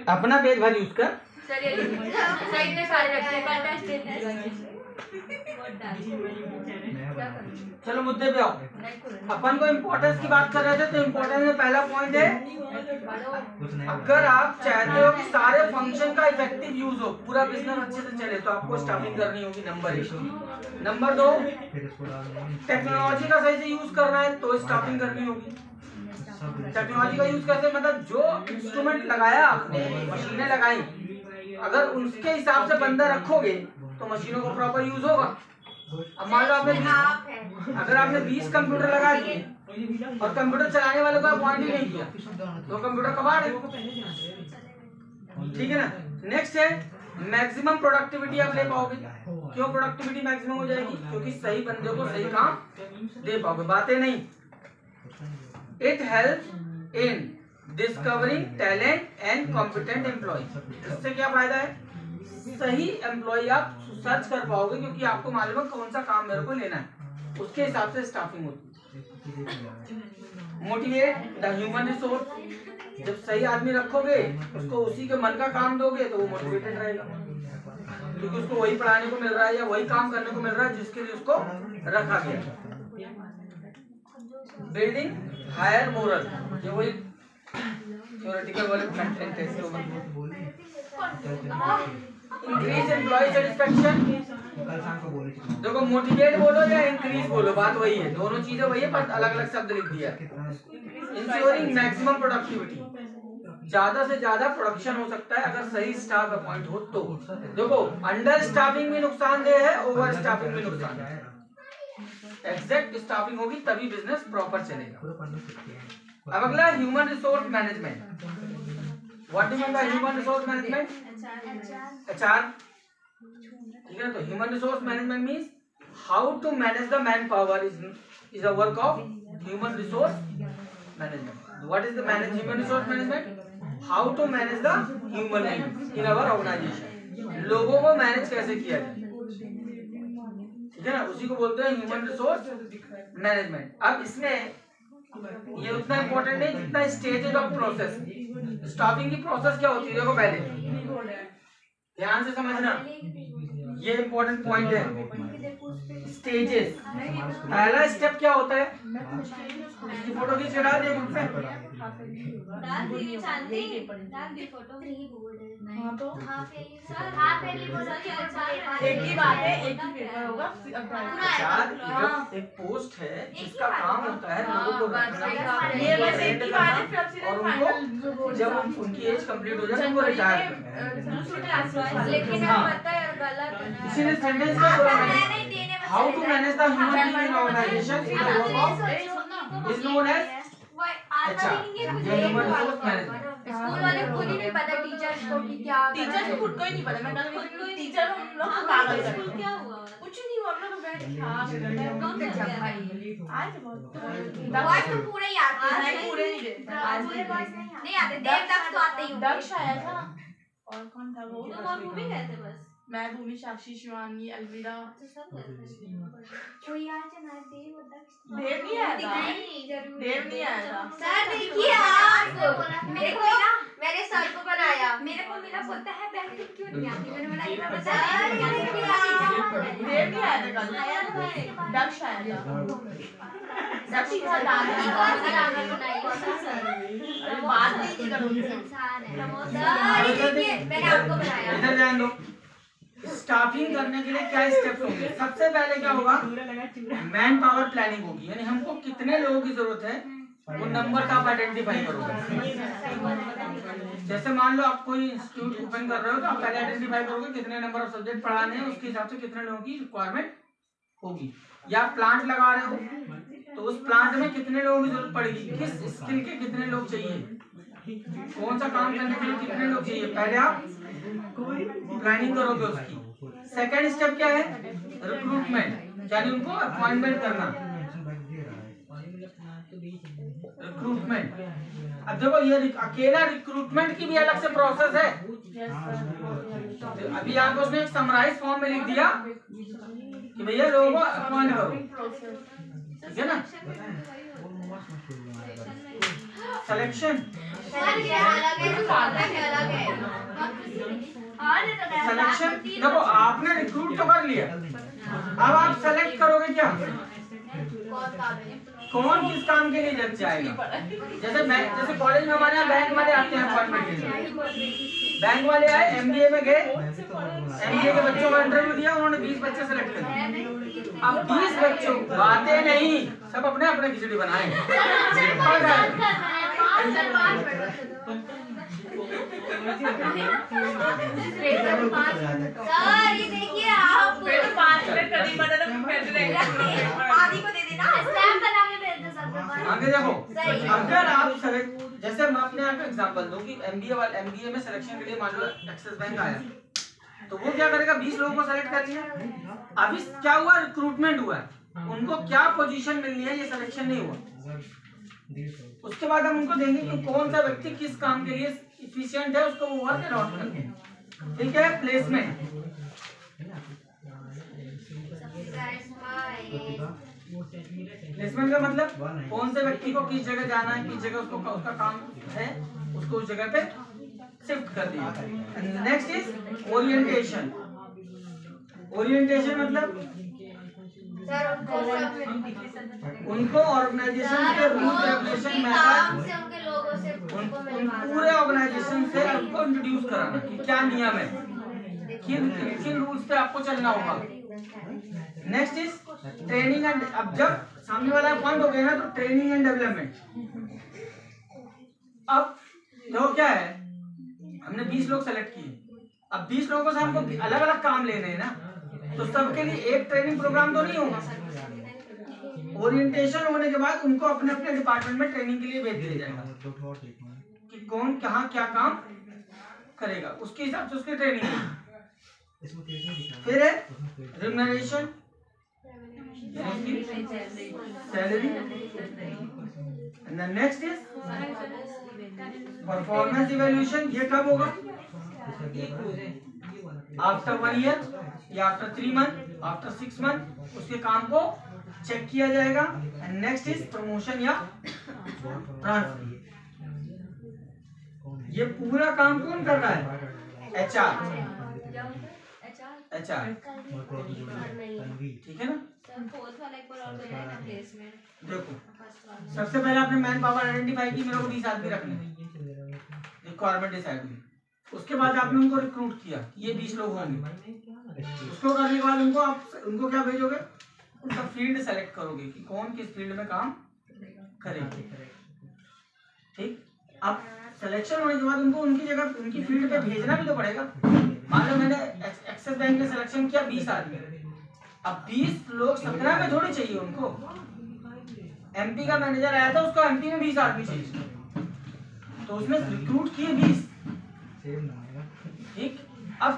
अपना पेज भर यूज कर। चलो मुद्दे पे आओ। अपन को इम्पोर्टेंस की बात कर रहे थे, तो इम्पोर्टेंस में पहला पॉइंट है, अगर आप चाहते हो कि सारे फंक्शन का इफेक्टिव यूज हो, पूरा बिजनेस अच्छे से चले, तो आपको स्टाफिंग करनी होगी, नंबर 1। नंबर 2, टेक्नोलॉजी का सही से यूज करना है तो स्टाफिंग करनी होगी। टेक्नोलॉजी का यूज करते मतलब जो इंस्ट्रूमेंट लगाया आपने, मशीनें लगाई, अगर उसके हिसाब से बंदा रखोगे तो मशीनों का प्रॉपर यूज होगा। अब मान लो अगर आपने 20 कंप्यूटर लगा दिए और कंप्यूटर चलाने वाले को अपॉइंट ही नहीं किया तो कंप्यूटर कबाड़ है, ठीक है ना। नेक्स्ट है मैक्सिमम प्रोडक्टिविटी आप ले पाओगे। क्यों प्रोडक्टिविटी मैक्सिमम हो जाएगी? क्योंकि सही बंदे को सही काम दे पाओगे, बातें नहीं। It help in discovering talent and competent employ. इससे क्या फायदा है? सही एम्प्लॉय आप सर्च कर पाओगे, क्योंकि आपको मालूम है कौन सा काम मेरे को लेना है, उसके हिसाब से स्टाफिंग होती है। Motivate the human resource. जब सही आदमी रखोगे, उसको उसी के मन का काम दोगे तो वो मोटिवेटेड रहेगा, क्योंकि उसको वही पढ़ाने को मिल रहा है या वही काम करने को मिल रहा है जिसके लिए उसको रखा गया। बिल्डिंग हायर मोरल, ये वही थ्योरेटिकल वाले कंटेंट है। Increase employ satisfaction. देखो मोटिवेट बोलो या इंक्रीज बोलो, बात वही है, दोनों चीजें वही है, पर अलग अलग शब्द लिख दिया। इंश्योरिंग मैक्सिमम प्रोडक्टिविटी, ज्यादा से ज्यादा प्रोडक्शन हो सकता है अगर सही स्टाफ अपॉइंट हो तो। देखो अंडर स्टाफिंग भी नुकसानदेह है, ओवर स्टाफिंग भी नुकसान है। एग्जैक्ट स्टाफिंग होगी तभी बिजनेस प्रॉपर चलेगा। अब अगला human resource management. What do you mean by human resource management? HR, ठीक है ना। तो human resource management means how to manage the man power is a work of human resource management. What is the human resource management? How to manage the human being in our organization. लोगों को manage कैसे किया जाए, ठीक है ना, उसी को बोलते हैं ह्यूमन रिसोर्स मैनेजमेंट। अब इसमें ये उतना इंपॉर्टेंट नहीं जितना स्टेजेस ऑफ प्रोसेस। स्टाफिंग की प्रोसेस क्या होती है? देखो पहले ध्यान से समझना, ये इंपॉर्टेंट पॉइंट है। स्टेजेस, पहला स्टेप क्या होता है? इसकी फोटो खींच के डाल दिए ग्रुप में। एक ही बात है, एक ही पेपर होगा। एक पोस्ट है जिसका काम होता है लोगों को रखना, और उनको जब उनकी एज कंप्लीट हो जाए उनको रिटायर करना। लेकिन इसीलिए सेंटेंस क्या बोला मैंने? How to manage the human being in organization is the work of is known as HR, human resource management. School वाले खुद ही नहीं पता टीचर्स को कि क्या, टीचर को खुद को ही नहीं पता। मैं कल टीचर हम लोग पागल है। स्कूल क्या हुआ? कुछ नहीं हुआ, हम लोग बैठ कौन सा आज बहुत वॉइस तो पूरे ही आते हैं। नहीं पूरे नहीं देते, आज पूरे वॉइस नहीं आते। देवदत्त तो आते ही होंगे। दक्ष आया था और कौन था वो? तुम और भूमि गए थे बस। मैं, भूमि, साक्षी, शिवानी, अलविदा। कोई आज ना देव दक्ष देव नहीं आया था। नहीं जरूर देव नहीं आया था। सर देखिए आप मेरे को ना, मैंने सर को बनाया, मेरे को मेरा बोलता है बैठक क्यों नहीं आती? मैंने बोला ये मैं बता देव नहीं आया था कल, आया था। दक्ष आया था। दक्ष का गाना बनाई बात नहीं करोगे। इंसान है सर, देखिए मैंने आपको बनाया। इधर ध्यान दो। स्टाफिंग करने के लिए क्या स्टेप्स होंगे? सबसे पहले क्या होगा? मैन पावर प्लानिंग होगी, यानी हमको कितने लोगों की जरूरत है वो नंबर का आप आइडेंटिफाई करोगे। जैसे मान लो आप कोई इंस्टीट्यूट ओपन कर रहे हो तो आप पहले आइडेंटिफाई करोगे कितने नंबर ऑफ सब्जेक्ट पढ़ाने हैं, उसके हिसाब से कितने लोगों की रिक्वायरमेंट होगी। या प्लांट लगा रहे हो तो उस प्लांट में कितने लोगों की जरूरत पड़ेगी, किस स्किल के कितने लोग चाहिए, कौन सा काम करने के लिए कितने लोग चाहिए, पहले आप प्लानिंग करोगे उसकी। सेकंड स्टेप क्या है? रिक्रूटमेंट, यानी उनको अपॉइंटमेंट करना। रिक्रूटमेंट, अब देखो ये अकेला रिक्रूटमेंट की भी अलग से प्रोसेस है। अभी आपको उसने एक समराइज फॉर्म में लिख दिया कि भैया लोगों को अपॉइंट करो, ठीक है ना। सिलेक्शन सिलेक्शन देखो आपने रिक्रूट तो कर लिया, अब आप सेलेक्ट करोगे क्या, कौन किस काम के लिए जज जाएगा। जैसे कॉलेज में हमारे यहाँ बैंक वाले आते हैं अपॉइंटमेंट के लिए, बैंक वाले आए, एमबीए में गए, एमबीए के बच्चों का इंटरव्यू दिया, उन्होंने 20 बच्चे सेलेक्ट कर दिए। अब 20 बच्चों बातें नहीं, सब अपने अपने खिचड़ी बनाए। देखिए आप आदि को दे देना, स्टैम्प बना के भेज दो सर। आगे देखो, अगर आप सेलेक्ट, जैसे मैं अपने आप एग्जांपल दूं कि एमबीए में सिलेक्शन के लिए मान लो एक्सिस बैंक आया, तो वो क्या करेगा, 20 लोगों को सेलेक्ट कर लिया। अभी क्या हुआ, रिक्रूटमेंट हुआ, उनको क्या पोजीशन मिलनी है ये सिलेक्शन नहीं हुआ। उसके बाद हम उनको देंगे कि कौन सा व्यक्ति किस काम के लिए इफिशिएंट है, उसको वो वर्क अलॉट करके, ठीक है। प्लेसमेंट, प्लेसमेंट का मतलब कौन से व्यक्ति को किस जगह जाना है, किस जगह उसको उसका काम है, उसको उस जगह पे शिफ्ट कर दिया। Next is orientation. ओरिएंटेशन मतलब उनको ऑर्गेनाइजेशन के रूल्स रेगुलेशन मेथड, पूरे ऑर्गेनाइजेशन से उनको इंट्रोड्यूस कराना कि क्या नियम है, किन रूल्स पे आपको चलना होगा। नेक्स्ट इज ट्रेनिंग एंड, अब जब सामने वाला पॉइंट हो गया ना, तो ट्रेनिंग एंड डेवलपमेंट। अब देखो क्या है, हमने 20 लोग सेलेक्ट किए, अब 20 लोगों से हमको अलग अलग काम लेने हैं ना, तो सबके लिए एक ट्रेनिंग प्रोग्राम तो नहीं होगा। ओरिएंटेशन होने के बाद उनको अपने अपने डिपार्टमेंट में ट्रेनिंग के लिए भेज दिया जाएगा कि कौन कहाँ क्या काम करेगा, उसके हिसाब से उसकी ट्रेनिंग होगी। फिर है remuneration, salary, and the next is performance evaluation. ये कब होगा, आफ्टर 1 ईयर या आफ्टर 3 मंथ, आफ्टर 6 मंथ उसके काम को चेक किया जाएगा। एंड नेक्स्ट इज प्रमोशन या ट्रांसफर। ये पूरा काम कौन कर रहा है, एचआर, ठीक है ना। देखो सबसे पहले आपने मैन पावर आइडेंटिफाई की, मेरे को 20 आदमी रखने, रिक्वायरमेंट डिसाइड हुई, उसके बाद आपने उनको रिक्रूट किया, ये 20 लोग होंगे। उसको करने के बाद उनको क्या भेजोगे, उनका फील्ड सेलेक्ट करोगे कि कौन किस फील्ड में काम करेगा, ठीक। अब सिलेक्शन होने के बाद उनको उनकी जगह उनकी फील्ड पे भेजना भी तो पड़ेगा। मान लो मैंने एक्सिस बैंक में सिलेक्शन किया 20 आदमी, अब 20 लोग 17 में थोड़ी चाहिए उनको। एमपी का मैनेजर आया था, उसको एमपी में 20 आदमी चाहिए, तो उसने रिक्रूट किए 20, ठीक। अब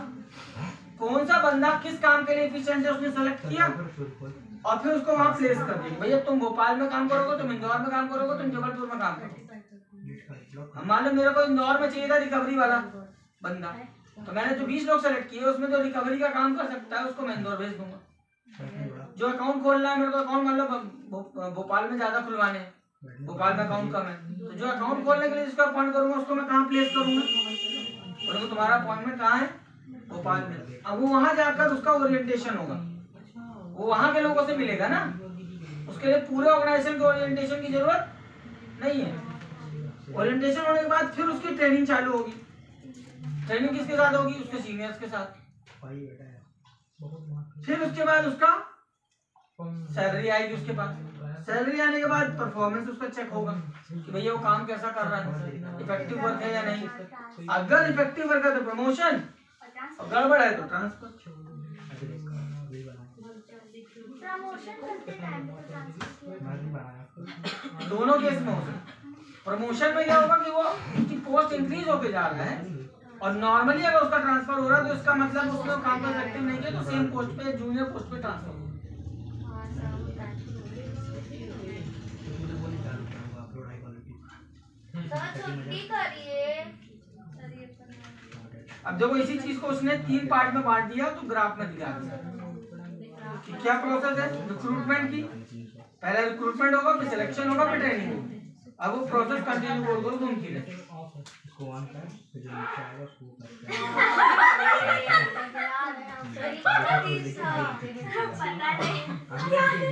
कौन सा बंदा किस काम के लिए एफिशिएंट है उसने सेलेक्ट किया, और फिर उसको वहां प्लेस कर दिया, भैया तुम भोपाल में काम करोगे, तुम इंदौर में काम करोगे, तुम जबलपुर में काम करोगे। मान लो मेरे को इंदौर में चाहिए था रिकवरी वाला बंदा, तो मैंने जो 20 लोग सेलेक्ट किए उसमें जो रिकवरी का काम कर सकता है उसको मैं इंदौर भेज दूंगा। जो अकाउंट खोलना है मेरे को, अकाउंट मान लो भोपाल में ज्यादा खुलवाने हैं, भोपाल में अकाउंट कम है, तो जो अकाउंट खोलने के लिए जिसको अपॉइंट करूंगा उसको मैं कहाँ प्लेस करूंगा, और तुम्हारा अपॉइंटमेंट कहाँ है, भोपाल में। अब वो वहां जाकर उसका ओरिएंटेशन होगा, वो वहां के लोगों से मिलेगा ना, उसके लिए पूरे ऑर्गेनाइजेशन के ओरिएंटेशन की जरूरत नहीं है। ओरिएंटेशन होने के बाद फिर उसकी ट्रेनिंग चालू होगी। ट्रेनिंग किसके साथ होगी, उसके सीनियर्स के साथ। फिर उसके बाद उसका सैलरी आएगी उसके पास। सैलरी आने के बाद परफॉर्मेंस उसका चेक होगा कि भैया वो काम कैसा कर रहा है, इफेक्टिव वर्क है या नहीं। अगर इफेक्टिव वर्क है तो प्रमोशन, और गड़बड़ है तो ट्रांसफर। दोनों केस में हो सकता है। प्रमोशन में क्या होगा कि वो उसकी पोस्ट इंक्रीज होके जा रहा है, और नॉर्मली अगर उसका ट्रांसफर हो रहा है तो इसका मतलब उसने काम पर इफेक्टिव नहीं किया, तो सेम पोस्ट पे जूनियर पोस्ट पे ट्रांसफर होगा। अब देखो इसी चीज को उसने 3 पार्ट में बांट दिया, तो ग्राफ में दिखा दिया कि क्या प्रोसेस है रिक्रूटमेंट की। पहले रिक्रूटमेंट होगा, फिर सिलेक्शन होगा, फिर ट्रेनिंग होगी। अब वो प्रोसेस कंटिन्यू बोल दो घूमती रहे। पता नहीं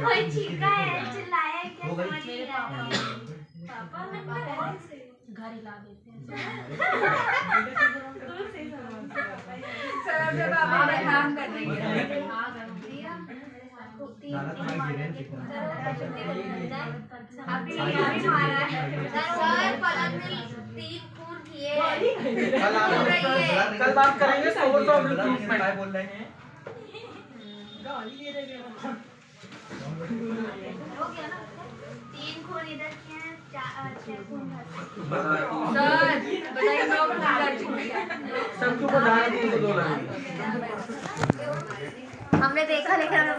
कोई चीखा है चिल्लाया है, क्या समझ नहीं आ रहा। पापा घर हिला देते हैं। सर जब आप काम कर रही हैं अभी मारा है सर, पलक ने 3 खून किए। कल बात करेंगे सोर्स ऑफ रिक्रूटमेंट। बोल रहे हैं हो गया ना, 3 खून इधर किए हैं, 6 खून सर बताइए 9 खून कर चुकी है। सबके ऊपर धारा 302 लगी। हमने देखा लेकिन हमें